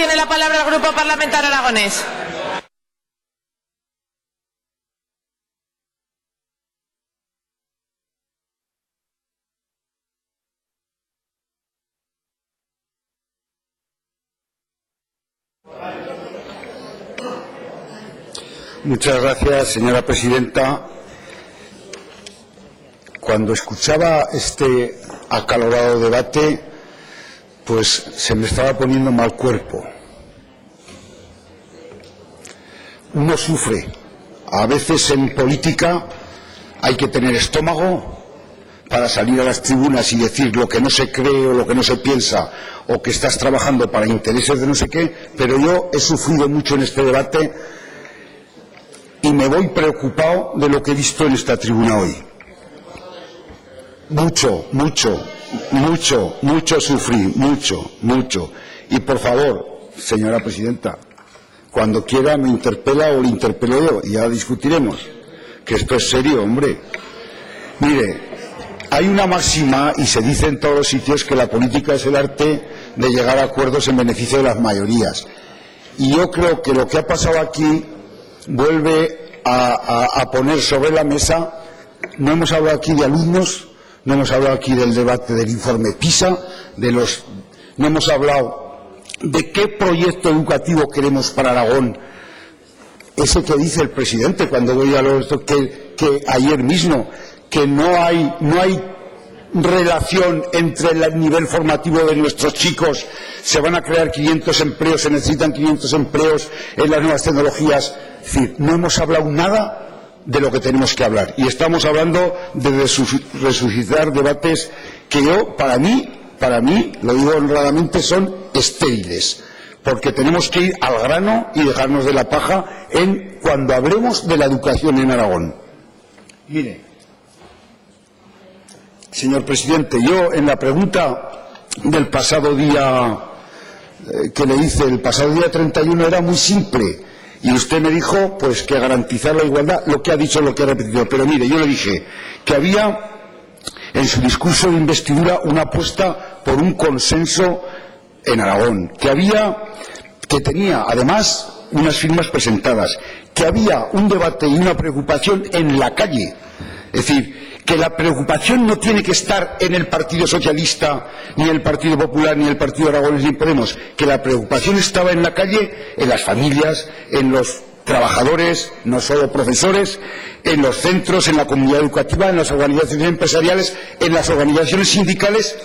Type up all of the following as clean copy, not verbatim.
tiene la palabra el Grupo Parlamentario Aragonés. Muchas gracias, señora presidenta. Cuando escuchaba este acalorado debate, pues se me estaba poniendo mal cuerpo. Uno sufre. A veces en política hay que tener estómago para salir a las tribunas y decir lo que no se cree o lo que no se piensa, o que estás trabajando para intereses de no sé qué, pero yo he sufrido mucho en este debate y me voy preocupado de lo que he visto en esta tribuna hoy. Mucho sufrí, mucho. Y por favor, señora presidenta, cuando quiera me interpela o le interpelo yo y ya discutiremos, que esto es serio, hombre. Mire, hay una máxima y se dice en todos los sitios que la política es el arte de llegar a acuerdos en beneficio de las mayorías. Y yo creo que lo que ha pasado aquí vuelve a poner sobre la mesa. No hemos hablado aquí de alumnos, no hemos hablado aquí del debate del informe PISA, no hemos hablado de qué proyecto educativo queremos para Aragón, ese que dice el presidente cuando voy a lo que ayer mismo, que no hay relación entre el nivel formativo de nuestros chicos, se van a crear 500 empleos, se necesitan 500 empleos en las nuevas tecnologías. Es decir, no hemos hablado nada de lo que tenemos que hablar y estamos hablando de resucitar debates que yo, para mí, lo digo honradamente, son estériles, porque tenemos que ir al grano y dejarnos de la paja cuando hablemos de la educación en Aragón. Mire, señor presidente, yo en la pregunta del pasado día que le hice, el pasado día 31, era muy simple. Y usted me dijo, pues, que garantizar la igualdad, lo que ha dicho, lo que ha repetido. Pero mire, yo le dije que había en su discurso de investidura una apuesta por un consenso en Aragón, que tenía además unas firmas presentadas, que había un debate y una preocupación en la calle. Es decir, que la preocupación no tiene que estar en el Partido Socialista, ni el Partido Popular, ni el Partido Aragonés, ni Podemos, que la preocupación estaba en la calle, en las familias, en los trabajadores, no solo profesores, en los centros, en la comunidad educativa, en las organizaciones empresariales, en las organizaciones sindicales,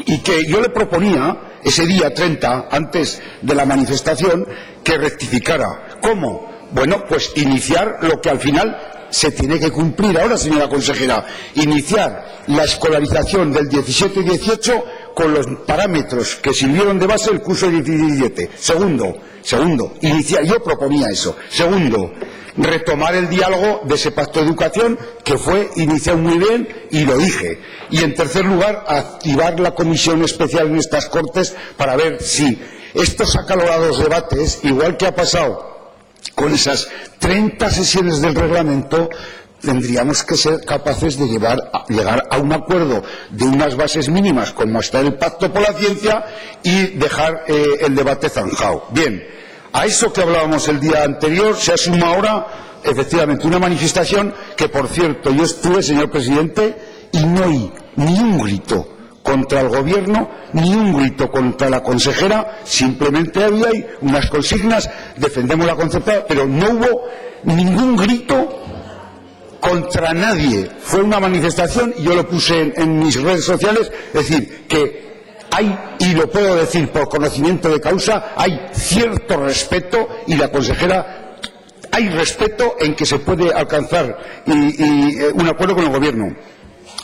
y que yo le proponía ese día 30, antes de la manifestación, que rectificara. ¿Cómo? Bueno, pues iniciar lo que al final se tiene que cumplir ahora, señora consejera, iniciar la escolarización del 17 y 18 con los parámetros que sirvieron de base el curso 17. Segundo, iniciar, yo proponía eso. Segundo, retomar el diálogo de ese pacto de educación que fue iniciado muy bien y lo dije. Y en tercer lugar, activar la comisión especial en estas Cortes para ver si estos acalorados debates, igual que ha pasado con esas 30 sesiones del reglamento, tendríamos que ser capaces de llegar a un acuerdo de unas bases mínimas, como está el Pacto por la Ciencia, y dejar el debate zanjado. Bien, a eso que hablábamos el día anterior se asuma ahora, efectivamente, una manifestación que, por cierto, yo estuve, señor presidente, y no oí ni un grito contra el gobierno, ni un grito contra la consejera, simplemente había ahí unas consignas, defendemos la concertada, pero no hubo ningún grito contra nadie. Fue una manifestación, y yo lo puse en mis redes sociales, es decir, que hay, y lo puedo decir por conocimiento de causa, hay cierto respeto, y la consejera, hay respeto en que se puede alcanzar un acuerdo con el gobierno.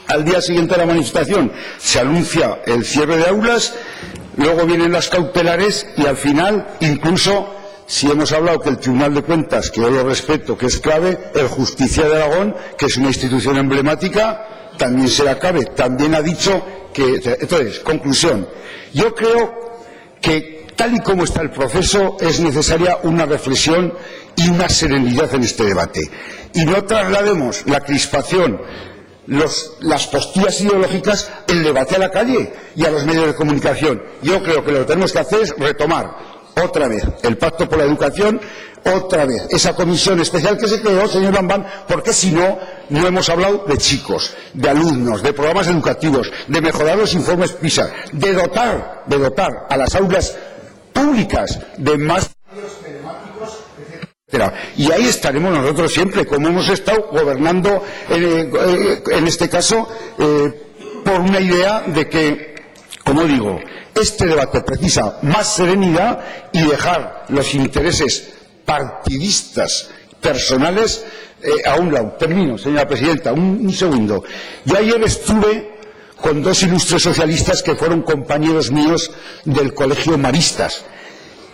Al día siguiente de la manifestación se anuncia el cierre de aulas, luego vienen las cautelares y al final, incluso, si hemos hablado que el Tribunal de Cuentas, que yo lo respeto, que es clave, el Justicia de Aragón, que es una institución emblemática, también será clave. También ha dicho que... Entonces, conclusión. Yo creo que, tal y como está el proceso, es necesaria una reflexión y una serenidad en este debate. Y no traslademos la crispación, las posturas ideológicas, el debate a la calle y a los medios de comunicación. Yo creo que lo que tenemos que hacer es retomar otra vez. El Pacto por la Educación, otra vez. Esa comisión especial que se creó, señor Lambán, porque si no, no hemos hablado de chicos, de alumnos, de programas educativos, de mejorar los informes PISA, de dotar a las aulas públicas de más telemáticos, etcétera. Y ahí estaremos nosotros siempre, como hemos estado gobernando en este caso, por una idea de que, como digo, este debate precisa más serenidad y dejar los intereses partidistas personales a un lado. Termino, señora presidenta, un segundo. Yo ayer estuve con dos ilustres socialistas que fueron compañeros míos del Colegio Maristas.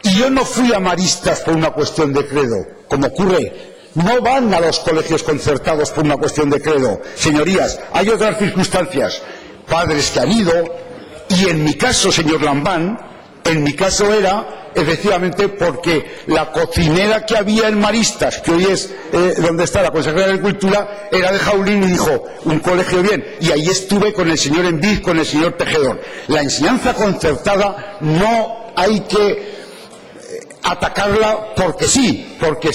Y yo no fui a Maristas por una cuestión de credo, como ocurre. No van a los colegios concertados por una cuestión de credo. Señorías, hay otras circunstancias. Padres que han ido, y en mi caso, señor Lambán, en mi caso era efectivamente porque la cocinera que había en Maristas, que hoy es donde está la consejera de Agricultura, era de Jaulín y dijo, un colegio bien. Y ahí estuve con el señor Envid, con el señor Tejedor. La enseñanza concertada no hay que atacarla porque sí, porque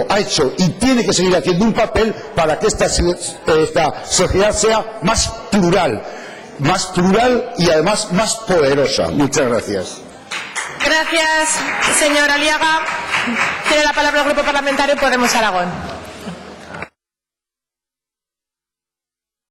ha hecho y tiene que seguir haciendo un papel para que esta sociedad sea más plural y además más poderosa. Muchas gracias. Gracias, señor Aliaga. Tiene la palabra el Grupo Parlamentario Podemos Aragón.